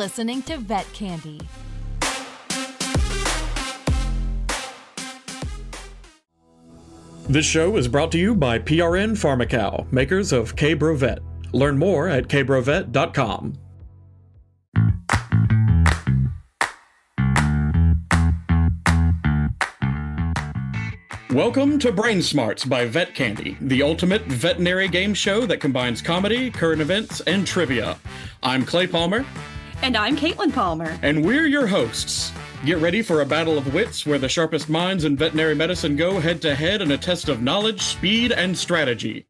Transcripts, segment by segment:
listening to Vet Candy. This show is brought to you by PRN Pharmacow, makers of K-Brovet. Learn more at kbrovet.com. Welcome to Brain Smarts by Vet Candy, the ultimate veterinary game show that combines comedy, current events, and trivia. I'm Clay Palmer. And I'm Caitlin Palmer. And we're your hosts. Get ready for a battle of wits where the sharpest minds in veterinary medicine go head-to-head in a test of knowledge, speed, and strategy.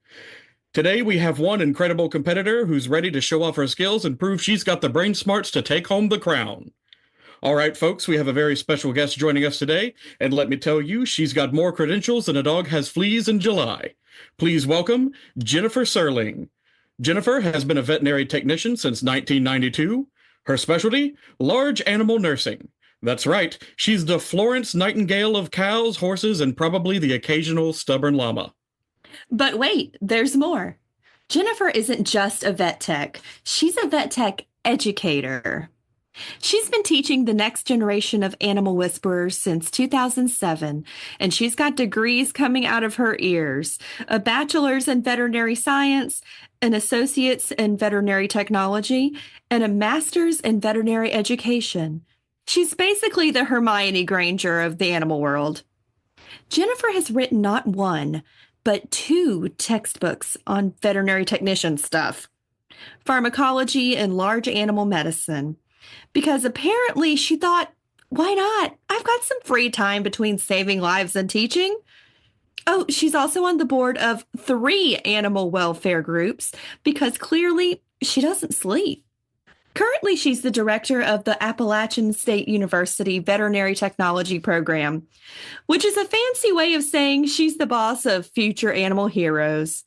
Today, we have one incredible competitor who's ready to show off her skills and prove she's got the brain smarts to take home the crown. All right, folks, we have a very special guest joining us today, and let me tell you, she's got more credentials than a dog has fleas in July. Please welcome Jennifer Serling. Jennifer has been a veterinary technician since 1992. Her specialty, large animal nursing. That's right, she's the Florence Nightingale of cows, horses, and probably the occasional stubborn llama. But wait, there's more. Jennifer isn't just a vet tech. She's a vet tech educator. She's been teaching the next generation of animal whisperers since 2007, and she's got degrees coming out of her ears, a bachelor's in veterinary science, an associate's in veterinary technology, and a master's in veterinary education. She's basically the Hermione Granger of the animal world. Jennifer has written not one, but 2 textbooks on veterinary technician stuff, pharmacology and large animal medicine. Because apparently she thought, why not? I've got some free time between saving lives and teaching. Oh, she's also on the board of 3 animal welfare groups because clearly she doesn't sleep. Currently, she's the director of the Appalachian State University Veterinary Technology Program, which is a fancy way of saying she's the boss of future animal heroes.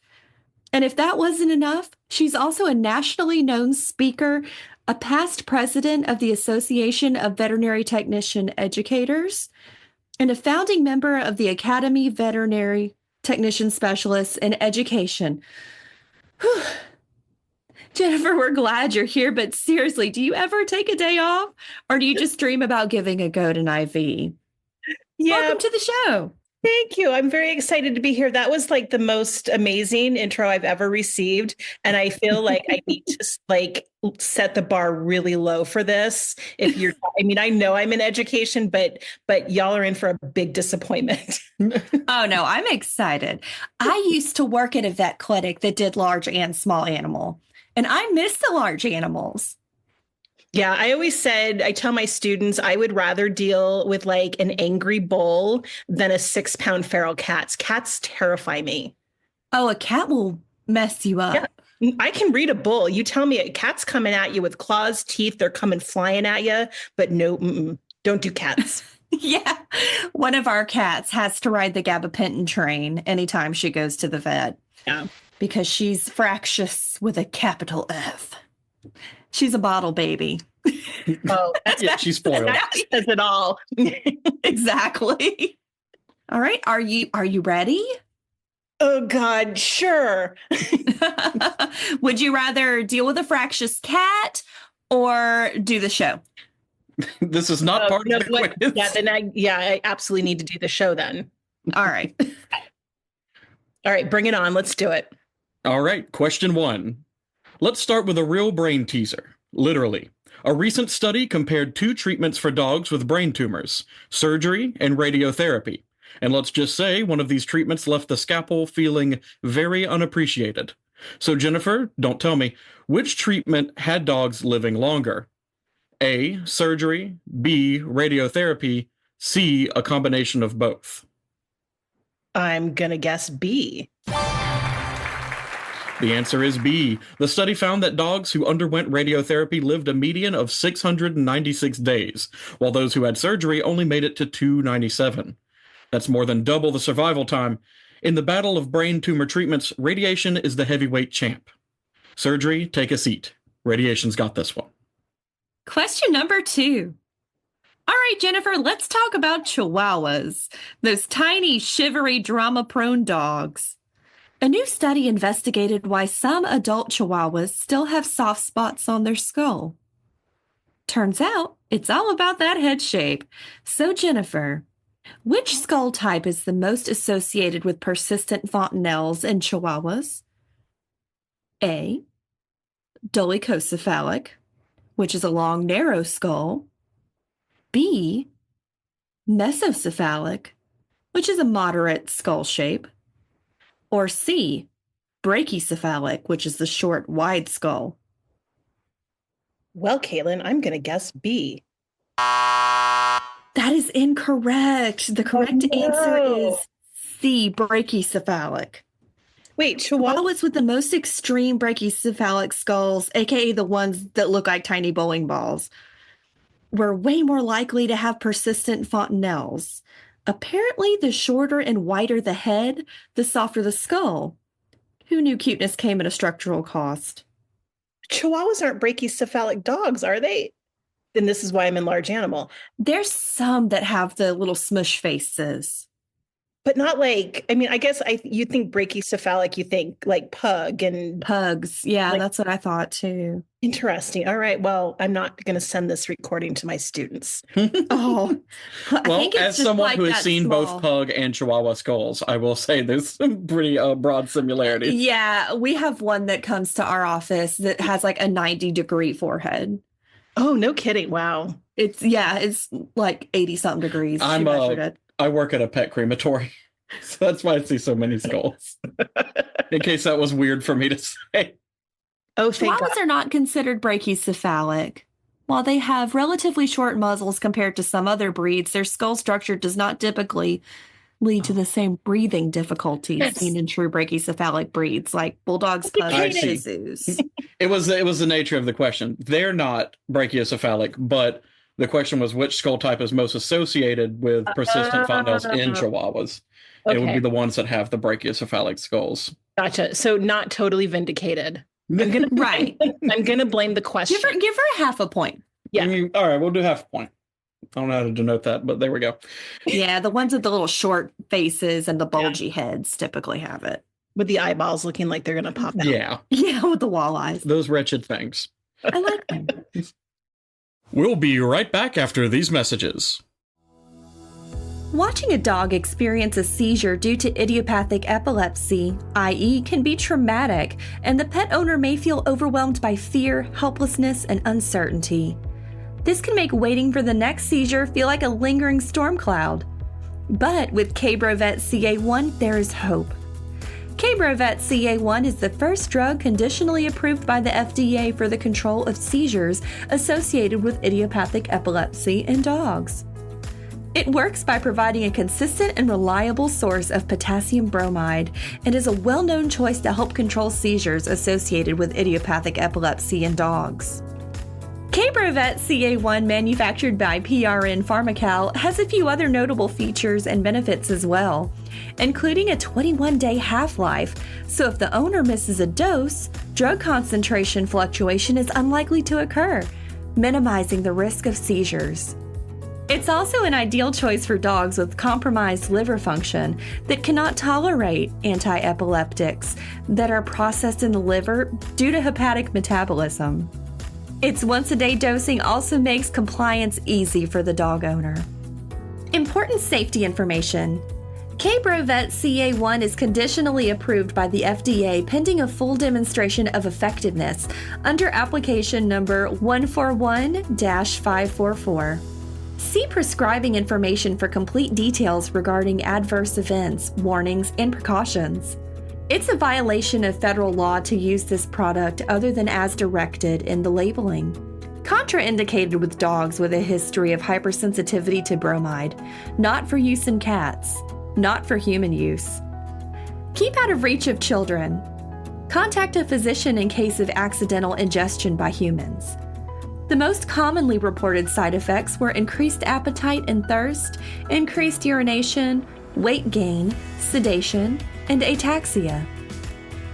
And if that wasn't enough, she's also a nationally known speaker, a past president of the Association of Veterinary Technician Educators, and a founding member of the Academy Veterinary Technician Specialists in Education. Whew. Jennifer, we're glad you're here, but seriously, do you ever take a day off, or do you just dream about giving a goat an IV? Yeah. Welcome to the show. Thank you. I'm very excited to be here. That was like the most amazing intro I've ever received. And I feel like I need to set the bar really low for this. If you're, I know I'm in education, but y'all are in for a big disappointment. Oh, no, I'm excited. I used to work at a vet clinic that did large and small animal, and I miss the large animals. Yeah, I tell my students, I would rather deal with like an angry bull than a 6-pound feral cat. Cats terrify me. Oh, a cat will mess you up. Yeah, I can read a bull. You tell me a cat's coming at you with claws, teeth, they're coming flying at you, but no, don't do cats. Yeah, one of our cats has to ride the gabapentin train anytime she goes to the vet. Yeah. Because she's fractious with a capital F. She's a bottle baby. Oh, yeah, she's spoiled. That says it all. Exactly. All right. Are you ready? Oh, God, sure. Would you rather deal with a fractious cat or do the show? This is not part of the quiz. Yeah, then I absolutely need to do the show then. All right. All right, bring it on. Let's do it. All right, question 1. Let's start with a real brain teaser, literally. A recent study compared 2 treatments for dogs with brain tumors, surgery and radiotherapy. And let's just say one of these treatments left the scalpel feeling very unappreciated. So Jennifer, don't tell me, which treatment had dogs living longer? A, surgery, B, radiotherapy, C, a combination of both. I'm going to guess B. The answer is B. The study found that dogs who underwent radiotherapy lived a median of 696 days, while those who had surgery only made it to 297. That's more than double the survival time. In the battle of brain tumor treatments, radiation is the heavyweight champ. Surgery, take a seat. Radiation's got this one. Question number 2. All right, Jennifer, let's talk about Chihuahuas, those tiny, shivery, drama-prone dogs. A new study investigated why some adult Chihuahuas still have soft spots on their skull. Turns out it's all about that head shape. So, Jennifer, which skull type is the most associated with persistent fontanelles and chihuahuas? A. Dolichocephalic, which is a long, narrow skull. B. Mesocephalic, which is a moderate skull shape. Or C. Brachycephalic, which is the short, wide skull. Well, Caitlin, I'm going to guess B. That is incorrect. The correct answer is C. Brachycephalic. Wait, Chihuahua? Chihuahuas with the most extreme brachycephalic skulls, aka the ones that look like tiny bowling balls, were way more likely to have persistent fontanelles. Apparently, the shorter and wider the head, the softer the skull. Who knew cuteness came at a structural cost? Chihuahuas aren't brachycephalic dogs, are they? Then this is why I'm in large animal. There's some that have the little smush faces. But not like, I mean, I guess you think brachycephalic, you think like pug and Pugs. Yeah, like, that's what I thought too. interesting. All right. Well, I'm not going to send this recording to my students. Oh, I Well, think it's as just someone like who has that seen small. both pug and chihuahua skulls, I will say there's some pretty broad similarities. Yeah, we have one that comes to our office that has like a 90-degree forehead. Oh, no kidding. Wow. It's like 80-something degrees. She I'm measured it. I work at a pet crematory, so that's why I see so many skulls. In case that was weird for me to say. Oh, thank God. Chihuahuas are not considered brachycephalic. While they have relatively short muzzles compared to some other breeds, their skull structure does not typically lead to the same breathing difficulties Yes. seen in true brachycephalic breeds like bulldogs, pugs, I and see. shih tzus. It was the nature of the question. They're not brachiocephalic, but the question was which skull type is most associated with persistent fontanelles in chihuahuas. It would Okay. be the ones that have the brachiocephalic skulls. Gotcha. So not totally vindicated. Right. I'm gonna blame the question. Give her half a point. Yeah. I mean, all right, we'll do half a point. I don't know how to denote that, but there we go. Yeah, the ones with the little short faces and the bulgy heads typically have it. With the eyeballs looking like they're gonna pop out. Yeah, Yeah, with the walleyes. those wretched things. I like them. We'll be right back after these messages. Watching a dog experience a seizure due to idiopathic epilepsy, i.e., can be traumatic, and the pet owner may feel overwhelmed by fear, helplessness, and uncertainty. This can make waiting for the next seizure feel like a lingering storm cloud. But with K-Brovet CA1, there is hope. K-Brovet CA1 is the first drug conditionally approved by the FDA for the control of seizures associated with idiopathic epilepsy in dogs. It works by providing a consistent and reliable source of potassium bromide and is a well-known choice to help control seizures associated with idiopathic epilepsy in dogs. K-Brovet CA1, manufactured by PRN Pharmacal, has a few other notable features and benefits as well, including a 21-day half-life, so if the owner misses a dose, drug concentration fluctuation is unlikely to occur, minimizing the risk of seizures. It's also an ideal choice for dogs with compromised liver function that cannot tolerate anti-epileptics that are processed in the liver due to hepatic metabolism. Its once-a-day dosing also makes compliance easy for the dog owner. Important safety information. K-Brovet CA1 is conditionally approved by the FDA pending a full demonstration of effectiveness under application number 141-544. See prescribing information for complete details regarding adverse events, warnings, and precautions. It's a violation of federal law to use this product other than as directed in the labeling. Contraindicated with dogs with a history of hypersensitivity to bromide, not for use in cats, not for human use. Keep out of reach of children. Contact a physician in case of accidental ingestion by humans. The most commonly reported side effects were increased appetite and thirst, increased urination, weight gain, sedation, and ataxia.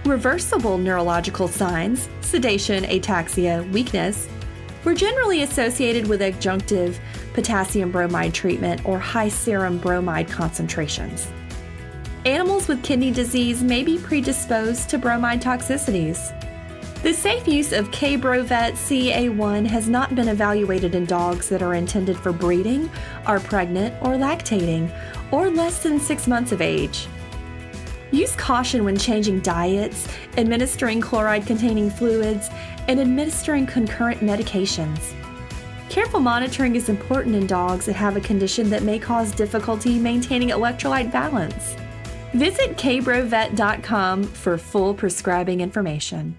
Reversible neurological signs, sedation, ataxia, weakness, were generally associated with adjunctive potassium bromide treatment or high serum bromide concentrations. Animals with kidney disease may be predisposed to bromide toxicities. The safe use of K-Brovet CA1 has not been evaluated in dogs that are intended for breeding, are pregnant or lactating, or less than 6 months of age. Use caution when changing diets, administering chloride-containing fluids, and administering concurrent medications. Careful monitoring is important in dogs that have a condition that may cause difficulty maintaining electrolyte balance. Visit kbrovet.com for full prescribing information.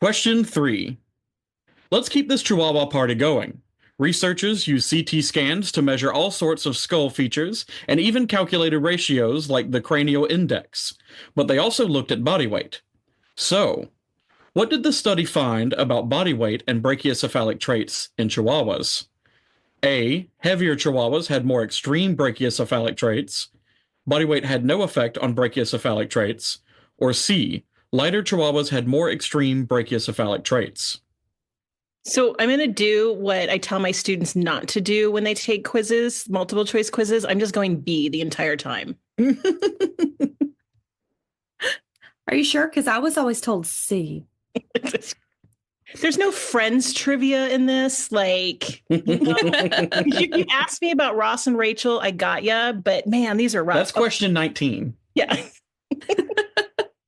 Question 3. Let's keep this Chihuahua party going. Researchers use CT scans to measure all sorts of skull features and even calculated ratios like the cranial index, but they also looked at body weight. So, what did the study find about body weight and brachiocephalic traits in Chihuahuas? A. Heavier Chihuahuas had more extreme brachiocephalic traits. Body weight had no effect on brachiocephalic traits. Or C. Lighter Chihuahuas had more extreme brachiocephalic traits. So I'm going to do what I tell my students not to do when they take quizzes, multiple choice quizzes. I'm just going B the entire time. Are you sure? Because I was always told C. There's no Friends trivia in this. Like, you asked me about Ross and Rachel, I got ya. But man, these are rough. That's question 19. Yeah.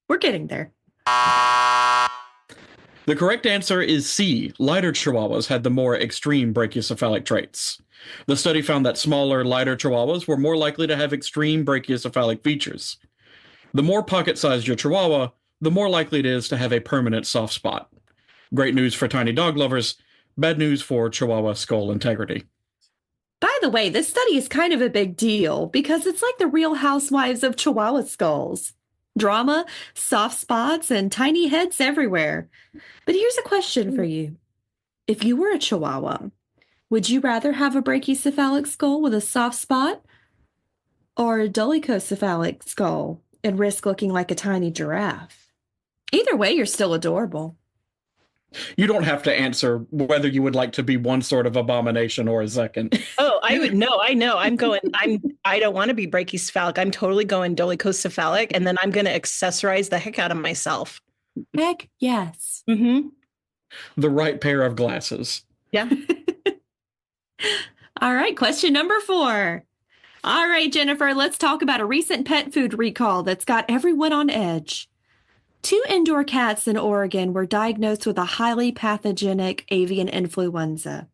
We're getting there. The correct answer is C. Lighter Chihuahuas had the more extreme brachiocephalic traits. The study found that smaller, lighter Chihuahuas were more likely to have extreme brachiocephalic features. The more pocket-sized your Chihuahua, the more likely it is to have a permanent soft spot. Great news for tiny dog lovers, bad news for Chihuahua skull integrity. By the way, this study is kind of a big deal because it's like the Real Housewives of Chihuahua skulls. Drama, soft spots, and tiny heads everywhere. But here's a question for you. If you were a Chihuahua, would you rather have a brachycephalic skull with a soft spot or a dolichocephalic skull and risk looking like a tiny giraffe? Either way, you're still adorable. You don't have to answer whether you would like to be one sort of abomination or a second. Oh, I would know. I know. I don't want to be brachycephalic. I'm totally going dolichocephalic, and then I'm going to accessorize the heck out of myself. Heck yes. Mm-hmm. The right pair of glasses. Yeah. All right, question number 4. All right, Jennifer, let's talk about a recent pet food recall that's got everyone on edge. 2 indoor cats in Oregon were diagnosed with a highly pathogenic avian influenza,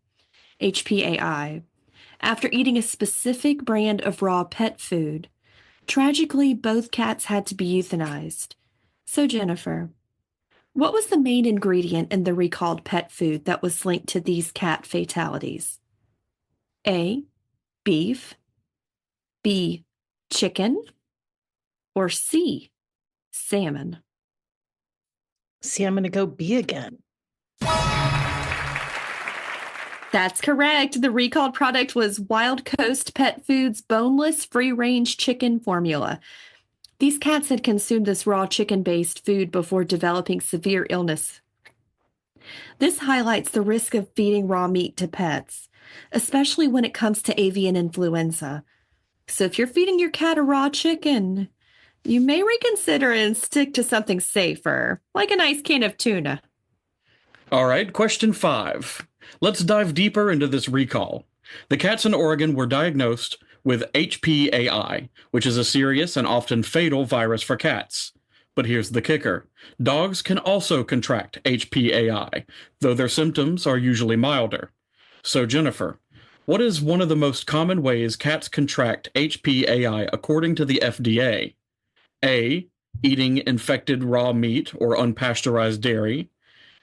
HPAI, after eating a specific brand of raw pet food. Tragically, both cats had to be euthanized. So, Jennifer, what was the main ingredient in the recalled pet food that was linked to these cat fatalities? A, beef, B, chicken, or C, salmon? See, I'm going to go B again. That's correct. The recalled product was Wild Coast Pet Foods' boneless free-range chicken formula. These cats had consumed this raw chicken-based food before developing severe illness. This highlights the risk of feeding raw meat to pets, especially when it comes to avian influenza. So if you're feeding your cat a raw chicken, you may reconsider and stick to something safer, like a nice can of tuna. All right, question 5. Let's dive deeper into this recall. The cats in Oregon were diagnosed with HPAI, which is a serious and often fatal virus for cats. But here's the kicker. Dogs can also contract HPAI, though their symptoms are usually milder. So, Jennifer, what is one of the most common ways cats contract HPAI according to the FDA? A, eating infected raw meat or unpasteurized dairy.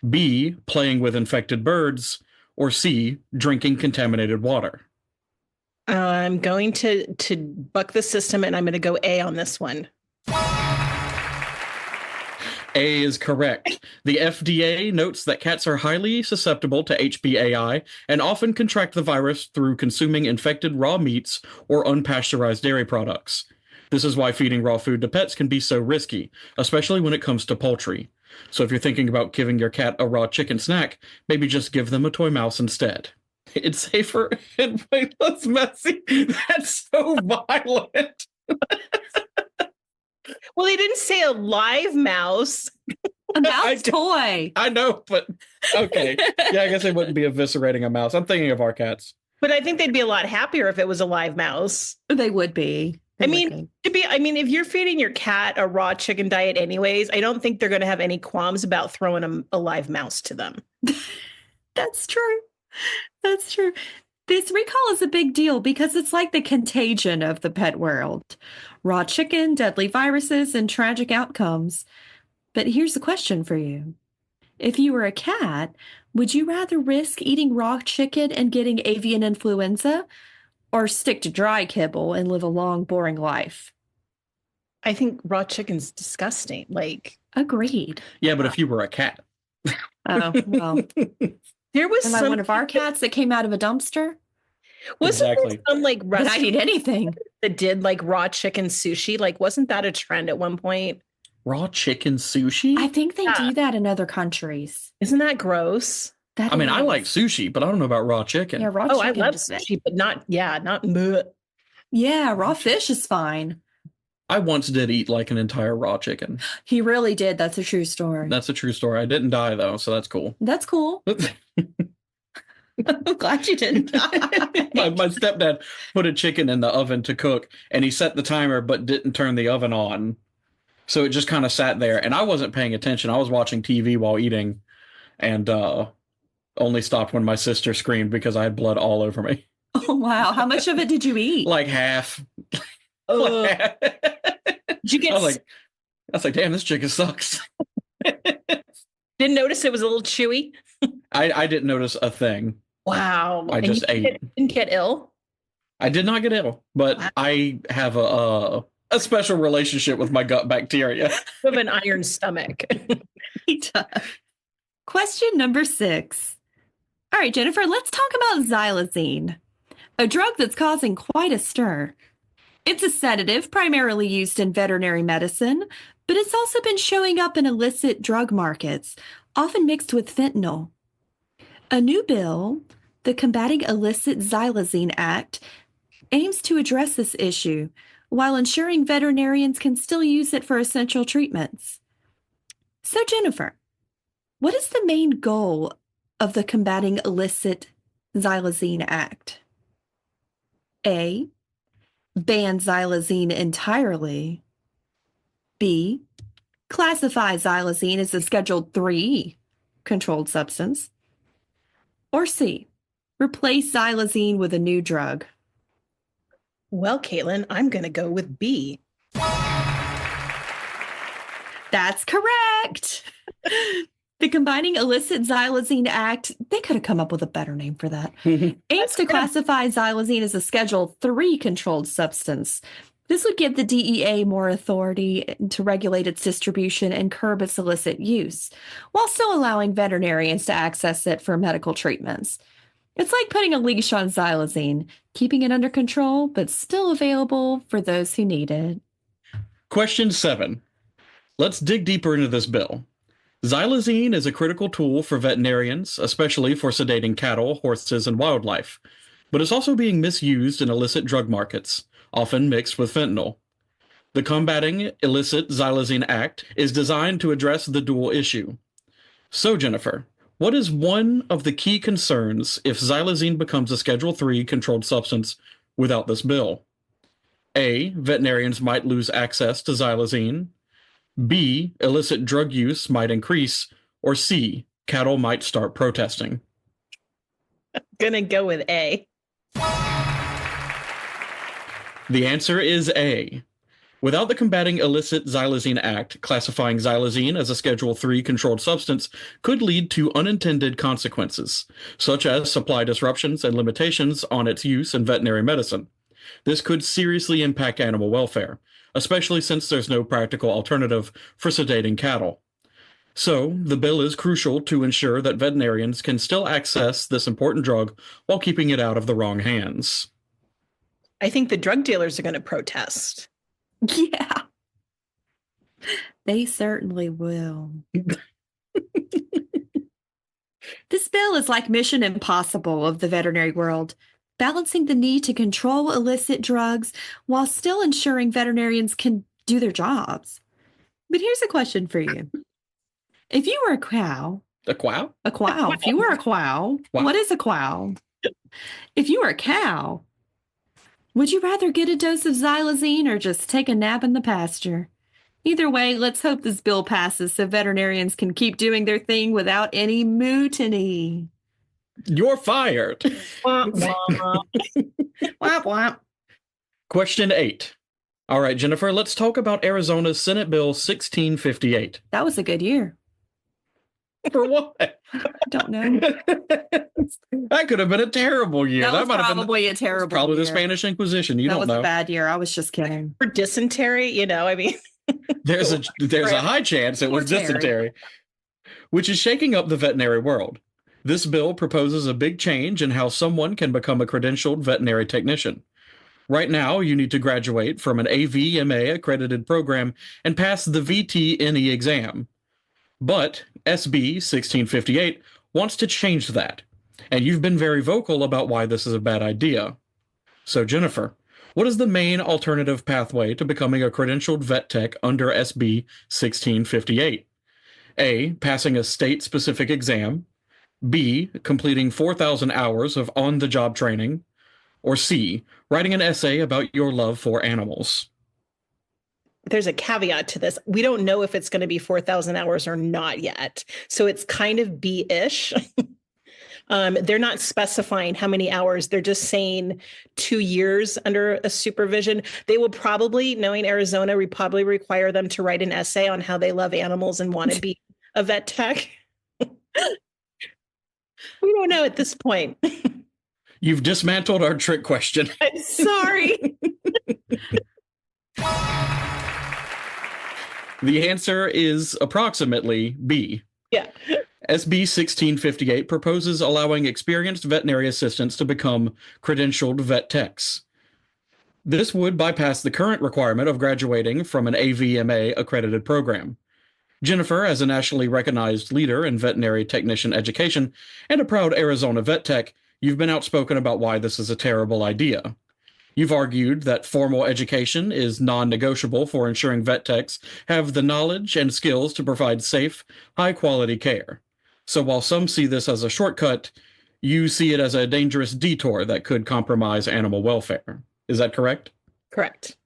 B, playing with infected birds. Or C, drinking contaminated water. I'm going to buck the system, and I'm going to go A on this one. A is correct. The FDA notes that cats are highly susceptible to HPAI and often contract the virus through consuming infected raw meats or unpasteurized dairy products. This is why feeding raw food to pets can be so risky, especially when it comes to poultry. So if you're thinking about giving your cat a raw chicken snack, maybe just give them a toy mouse instead. It's safer and way less messy. That's so violent. Well, they didn't say a live mouse. A mouse do- toy. I know, but okay. Yeah, I guess they wouldn't be eviscerating a mouse. I'm thinking of our cats. But I think they'd be a lot happier if it was a live mouse. They would be. I mean, if you're feeding your cat a raw chicken diet anyways, I don't think they're going to have any qualms about throwing a live mouse to them. That's true. That's true. This recall is a big deal because it's like the contagion of the pet world. Raw chicken, deadly viruses, and tragic outcomes. But here's a question for you. If you were a cat, would you rather risk eating raw chicken and getting avian influenza or stick to dry kibble and live a long, boring life? I think raw chicken's disgusting. Agreed. Yeah, but if you were a cat. Oh, well. There was Am I one of our cats that came out of a dumpster? Wasn't Exactly. there some But I'd restaurant eat anything. that did raw chicken sushi? Wasn't that a trend at one point? Raw chicken sushi? I think they Yeah. do that in other countries. Isn't that gross? That I mean, I is- like sushi, but I don't know about raw chicken. Yeah, raw Oh, I chicken. love is- sushi, but not bleh. Yeah, raw fish is fine. I once did eat an entire raw chicken. He really did. That's a true story. That's a true story. I didn't die though, so that's cool. That's cool. I'm glad you didn't die. my stepdad put a chicken in the oven to cook, and he set the timer but didn't turn the oven on. So it just kind of sat there, and I wasn't paying attention. I was watching TV while eating, and only stopped when my sister screamed because I had blood all over me. Oh, wow. How much of it did you eat? Like half. Ugh. I Did you get? was like, damn, this chicken sucks. Didn't notice it was a little chewy. I didn't notice a thing. Wow. I And just you ate. Didn't get ill. I did not get ill, but Wow. I have a special relationship with my gut bacteria. You have an iron stomach. He does. Question number 6. All right, Jennifer, let's talk about xylazine, a drug that's causing quite a stir. It's a sedative primarily used in veterinary medicine, but it's also been showing up in illicit drug markets, often mixed with fentanyl. A new bill, the Combating Illicit Xylazine Act, aims to address this issue while ensuring veterinarians can still use it for essential treatments. So, Jennifer, what is the main goal of the Combating Illicit Xylazine Act? A. Ban xylazine entirely. B. Classify xylazine as a Schedule III controlled substance. Or C. Replace xylazine with a new drug. Well, Caitlin, I'm going to go with B. That's correct. The Combining Illicit Xylazine Act, they could have come up with a better name for that, aims to classify xylazine as a Schedule III controlled substance. This would give the DEA more authority to regulate its distribution and curb its illicit use, while still allowing veterinarians to access it for medical treatments. It's like putting a leash on xylazine, keeping it under control, but still available for those who need it. Question 7. Let's dig deeper into this bill. Xylazine is a critical tool for veterinarians, especially for sedating cattle, horses, and wildlife, but it's also being misused in illicit drug markets, often mixed with fentanyl. The Combating Illicit Xylazine Act is designed to address the dual issue. So, Jennifer, what is one of the key concerns if xylazine becomes a Schedule III controlled substance without this bill? A. Veterinarians might lose access to xylazine. B. Illicit drug use might increase. Or C. Cattle might start protesting. Going to go with A. The answer is A. Without the Combating Illicit Xylazine Act, classifying xylazine as a Schedule III controlled substance could lead to unintended consequences, such as supply disruptions and limitations on its use in veterinary medicine. This could seriously impact animal welfare, especially since there's no practical alternative for sedating cattle. So, the bill is crucial to ensure that veterinarians can still access this important drug while keeping it out of the wrong hands. I think the drug dealers are going to protest. Yeah. They certainly will. This bill is like Mission Impossible of the veterinary world, balancing the need to control illicit drugs while still ensuring veterinarians can do their jobs. But here's a question for you. If you were a cow, A quail? if you were a cow, Wow. what is a cow? If you were a cow, would you rather get a dose of xylazine or just take a nap in the pasture? Either way, let's hope this bill passes so veterinarians can keep doing their thing without any mutiny. You're fired. Wah, wah. Womp womp. Question 8. All right, Jennifer, let's talk about Arizona's Senate Bill 1658. That was a good year. For what? I don't know. That could have been a terrible year. That was might have been probably a terrible probably year. the Spanish Inquisition. You That don't was know. a bad year. I was just kidding. For dysentery, I mean, There's a high chance it was Poor Terry. dysentery, which is shaking up the veterinary world. This bill proposes a big change in how someone can become a credentialed veterinary technician. Right now, you need to graduate from an AVMA accredited program and pass the VTNE exam. But SB 1658 wants to change that, and you've been very vocal about why this is a bad idea. So, Jennifer, what is the main alternative pathway to becoming a credentialed vet tech under SB 1658? A. Passing a state-specific exam. B. Completing 4,000 hours of on-the-job training. Or C. Writing an essay about your love for animals. there's a caveat to this. We don't know if it's going to be 4,000 hours or not yet. So it's kind of B-ish. They're not specifying how many hours. They're just saying 2 years under a supervision. They will probably, knowing Arizona, we probably require them to write an essay on how they love animals and want to be a vet tech. We don't know at this point. You've dismantled our trick question. I'm sorry. The answer is approximately B. Yeah. SB 1658 proposes allowing experienced veterinary assistants to become credentialed vet techs. This would bypass the current requirement of graduating from an AVMA accredited program. Jennifer, as a nationally recognized leader in veterinary technician education and a proud Arizona vet tech, you've been outspoken about why this is a terrible idea. You've argued that formal education is non-negotiable for ensuring vet techs have the knowledge and skills to provide safe, high-quality care. So while some see this as a shortcut, you see it as a dangerous detour that could compromise animal welfare. Is that correct? Correct.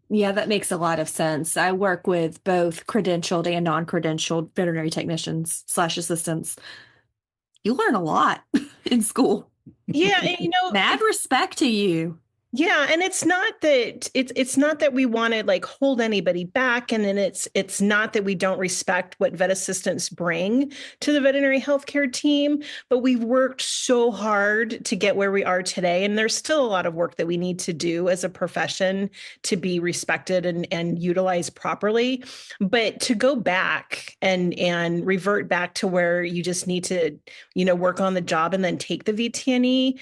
Yeah, that makes a lot of sense. I work with both credentialed and non-credentialed veterinary technicians / assistants. You learn a lot in school. Yeah, and Mad respect to you. Yeah, and it's not that we want to like hold anybody back, and then it's not that we don't respect what vet assistants bring to the veterinary healthcare team, but we've worked so hard to get where we are today, and there's still a lot of work that we need to do as a profession to be respected and utilized properly. But to go back and revert back to where you just need to, work on the job and then take the VTNE,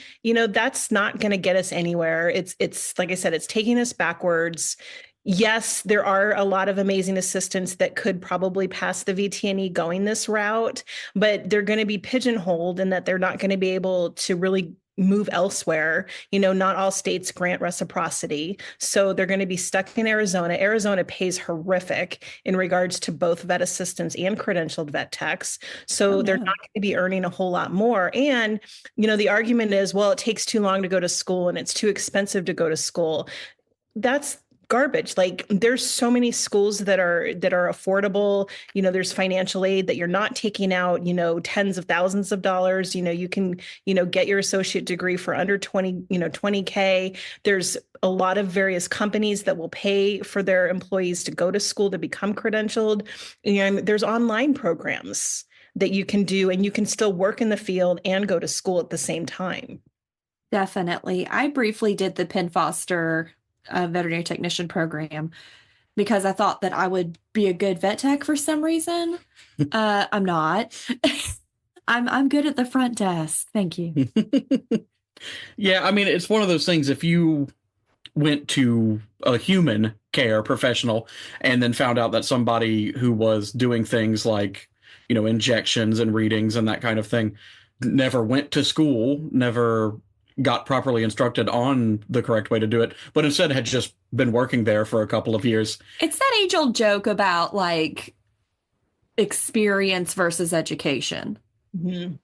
that's not going to get us anywhere. It's like I said, it's taking us backwards. Yes, there are a lot of amazing assistants that could probably pass the VTNE going this route, but they're going to be pigeonholed in that they're not going to be able to really move elsewhere. Not all states grant reciprocity. So they're going to be stuck in Arizona. Arizona pays horrific in regards to both vet assistants and credentialed vet techs. So they're not going to be earning a whole lot more. And, the argument is, well, it takes too long to go to school and it's too expensive to go to school. That's garbage. Like there's so many schools that are affordable. There's financial aid that you're not taking out, tens of thousands of dollars. You can, get your associate degree for under 20K. There's a lot of various companies that will pay for their employees to go to school to become credentialed. And there's online programs that you can do, and you can still work in the field and go to school at the same time. Definitely. I briefly did the Penn Foster veterinary technician program because I thought that I would be a good vet tech for some reason. I'm not. I'm good at the front desk. Thank you. Yeah, I mean, it's one of those things. If you went to a human care professional and then found out that somebody who was doing things like, injections and readings and that kind of thing never went to school, never got properly instructed on the correct way to do it, but instead had just been working there for a couple of years. It's that age-old joke about like experience versus education. Mm-hmm.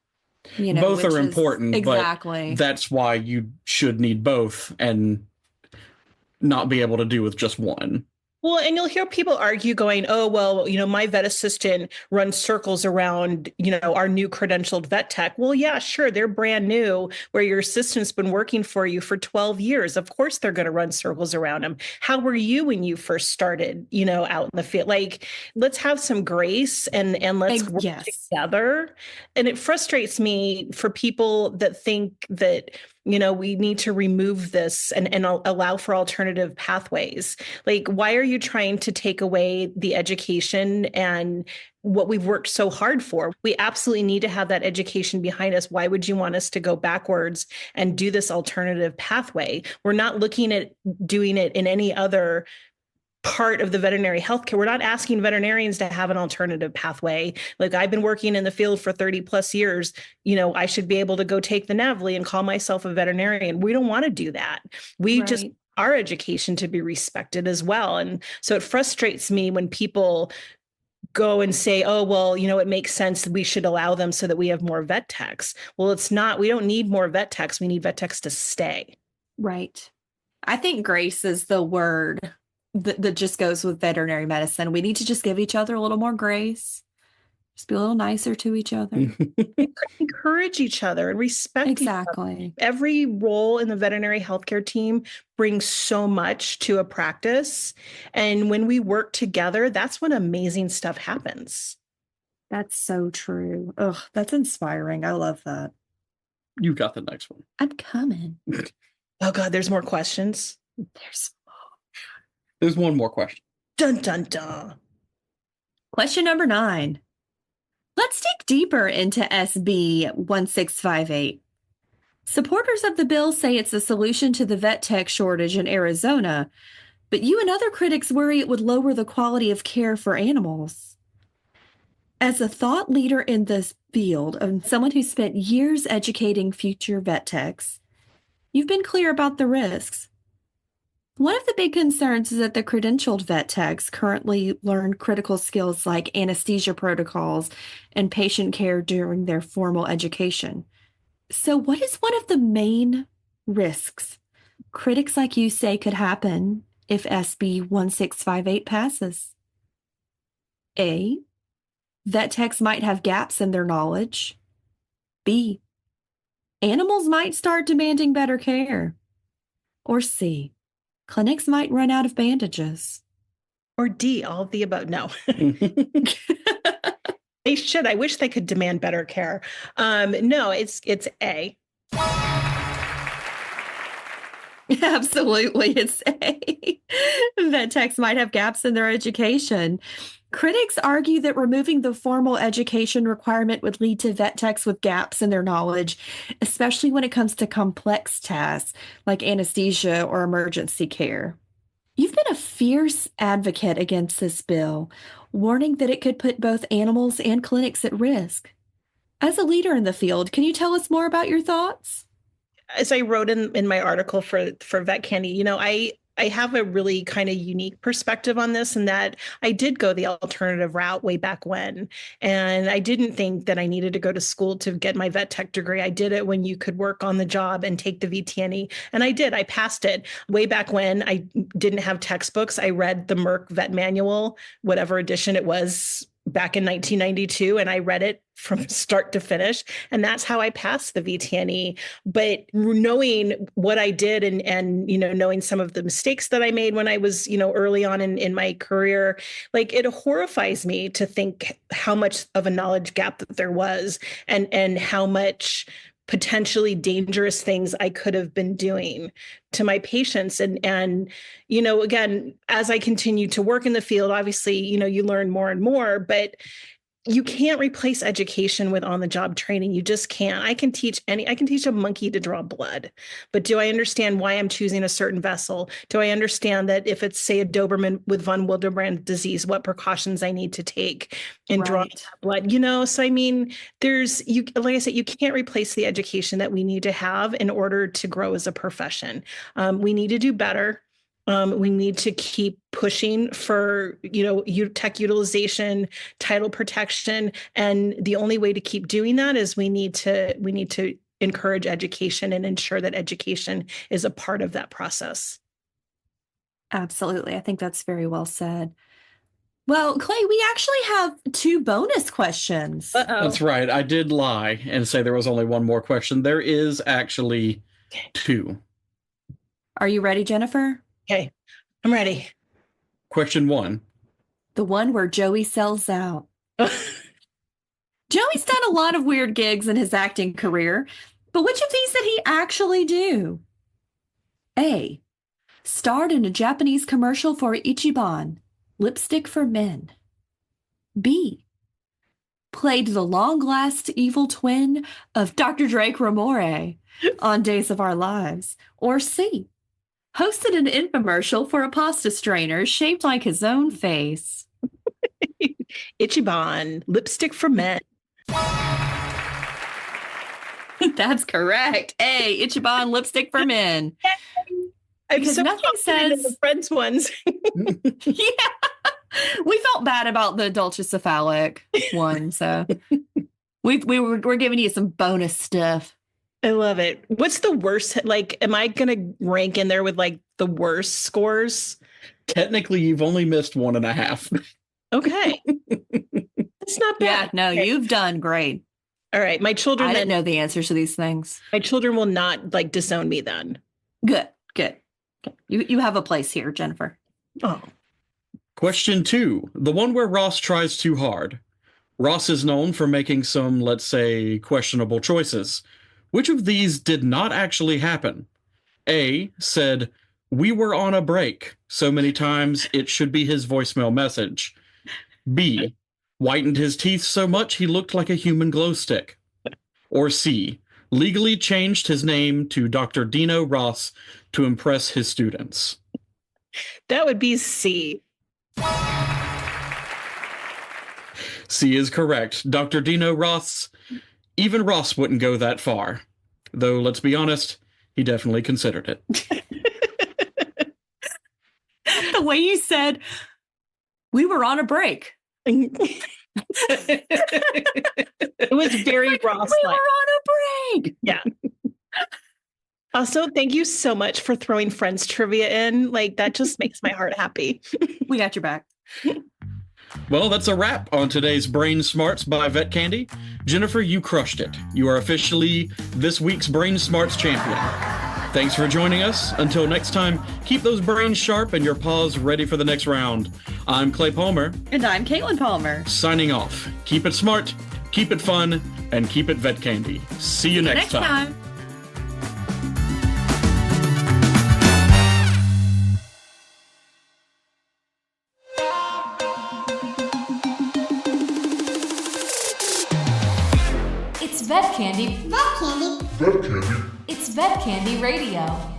Both which are is important, exactly. but that's why you should need both and not be able to do with just one. Well, and you'll hear people argue going, oh, well, my vet assistant runs circles around, our new credentialed vet tech. Well, yeah, sure. They're brand new where your assistant's been working for you for 12 years. Of course, they're going to run circles around them. How were you when you first started, out in the field? Like, let's have some grace and let's work Yes. together. And it frustrates me for people that think that, we need to remove this and allow for alternative pathways. Like, why are you trying to take away the education and what we've worked so hard for? We absolutely need to have that education behind us. Why would you want us to go backwards and do this alternative pathway? We're not looking at doing it in any other part of the veterinary healthcare. We're not asking veterinarians to have an alternative pathway. Like, I've been working in the field for 30 plus years. I should be able to go take the NAVLE and call myself a veterinarian. We don't want to do that. We just our education to be respected as well. And so it frustrates me when people go and say, oh, well, it makes sense that we should allow them so that we have more vet techs. Well, it's not. We don't need more vet techs. We need vet techs to stay. Right. I think grace is the word that just goes with veterinary medicine. We need to just give each other a little more grace. Just be a little nicer to each other. Encourage each other and respect exactly. each other. Every role in the veterinary healthcare team brings so much to a practice. And when we work together, that's when amazing stuff happens. That's so true. Ugh, that's inspiring. I love that. You got the next one. I'm coming. Oh, God, there's more questions. There's one more question. Dun, dun, dun. Question number 9. Let's dig deeper into SB 1658. Supporters of the bill say it's a solution to the vet tech shortage in Arizona, but you and other critics worry it would lower the quality of care for animals. As a thought leader in this field and someone who spent years educating future vet techs, you've been clear about the risks. One of the big concerns is that the credentialed vet techs currently learn critical skills like anesthesia protocols and patient care during their formal education. So what is one of the main risks critics like you say could happen if SB 1658 passes? A, vet techs might have gaps in their knowledge. B, animals might start demanding better care. Or C, clinics might run out of bandages. Or D, all of the above. No. They should. I wish they could demand better care. No, it's A. Absolutely, it's A. Vet techs might have gaps in their education. Critics argue that removing the formal education requirement would lead to vet techs with gaps in their knowledge, especially when it comes to complex tasks like anesthesia or emergency care. You've been a fierce advocate against this bill, warning that it could put both animals and clinics at risk. As a leader in the field, can you tell us more about your thoughts? As I wrote in my article for Vet Candy, I have a really kind of unique perspective on this, in that I did go the alternative route way back when. And I didn't think that I needed to go to school to get my vet tech degree. I did it when you could work on the job and take the VTNE. And I did. I passed it. Way back when I didn't have textbooks, I read the Merck Vet Manual, whatever edition it was, back in 1992, and I read it from start to finish. And that's how I passed the VTNE. But knowing what I did and knowing some of the mistakes that I made when I was, early on in my career, like, it horrifies me to think how much of a knowledge gap that there was and how much potentially dangerous things I could have been doing to my patients. And again, as I continue to work in the field, obviously, you learn more and more, but you can't replace education with on-the-job training. You just can't. I can teach a monkey to draw blood, but do I understand why I'm choosing a certain vessel? Do I understand that if it's, say, a Doberman with von Willebrand disease, what precautions I need to take in drawing blood? So I mean, like I said, you can't replace the education that we need to have in order to grow as a profession. We need to do better. We need to keep pushing for, tech utilization, title protection. And the only way to keep doing that is we need to encourage education and ensure that education is a part of that process. Absolutely. I think that's very well said. Well, Clay, we actually have 2 bonus questions. Uh-oh. That's right. I did lie and say there was only one more question. There is actually 2. Are you ready, Jennifer? Okay, I'm ready. Question 1. The one where Joey sells out. Joey's done a lot of weird gigs in his acting career, but which of these did he actually do? A. Starred in a Japanese commercial for Ichiban, lipstick for men. B. Played the long-lost evil twin of Dr. Drake Ramore on Days of Our Lives. Or C. Hosted an infomercial for a pasta strainer shaped like his own face. Ichiban, lipstick for men. That's correct. A. Ichiban, lipstick for men. Because nothing says the Friends ones. Yeah. We felt bad about the dulcecephalic one, so we're giving you some bonus stuff. I love it. What's the worst? Like, am I going to rank in there with like the worst scores? Technically, you've only missed 1.5. Okay. That's not bad. Yeah, no, Okay. you've done great. All right. My children I didn't know the answers to these things. My children will not like disown me then. Good. You have a place here, Jennifer. Oh. Question 2. The one where Ross tries too hard. Ross is known for making some, let's say, questionable choices. Which of these did not actually happen? A. Said, "We were on a break" so many times it should be his voicemail message. B. Whitened his teeth so much he looked like a human glow stick. Or C. Legally changed his name to Dr. Dino Ross to impress his students. That would be C. C is correct. Dr. Dino Ross, even Ross wouldn't go that far. Though, let's be honest, he definitely considered it. The way you said, "We were on a break." It was very Ross. We were on a break. Yeah. Also, thank you so much for throwing Friends trivia in. Like, that just makes my heart happy. We got your back. Well, that's a wrap on today's Brain Smarts by Vet Candy. Jennifer, you crushed it. You are officially this week's Brain Smarts champion. Thanks for joining us. Until next time, keep those brains sharp and your paws ready for the next round. I'm Clay Palmer. And I'm Caitlin Palmer. Signing off. Keep it smart, keep it fun, and keep it Vet Candy. See you next time. It's Vet Candy. Vet Candy. It's Vet Candy Radio.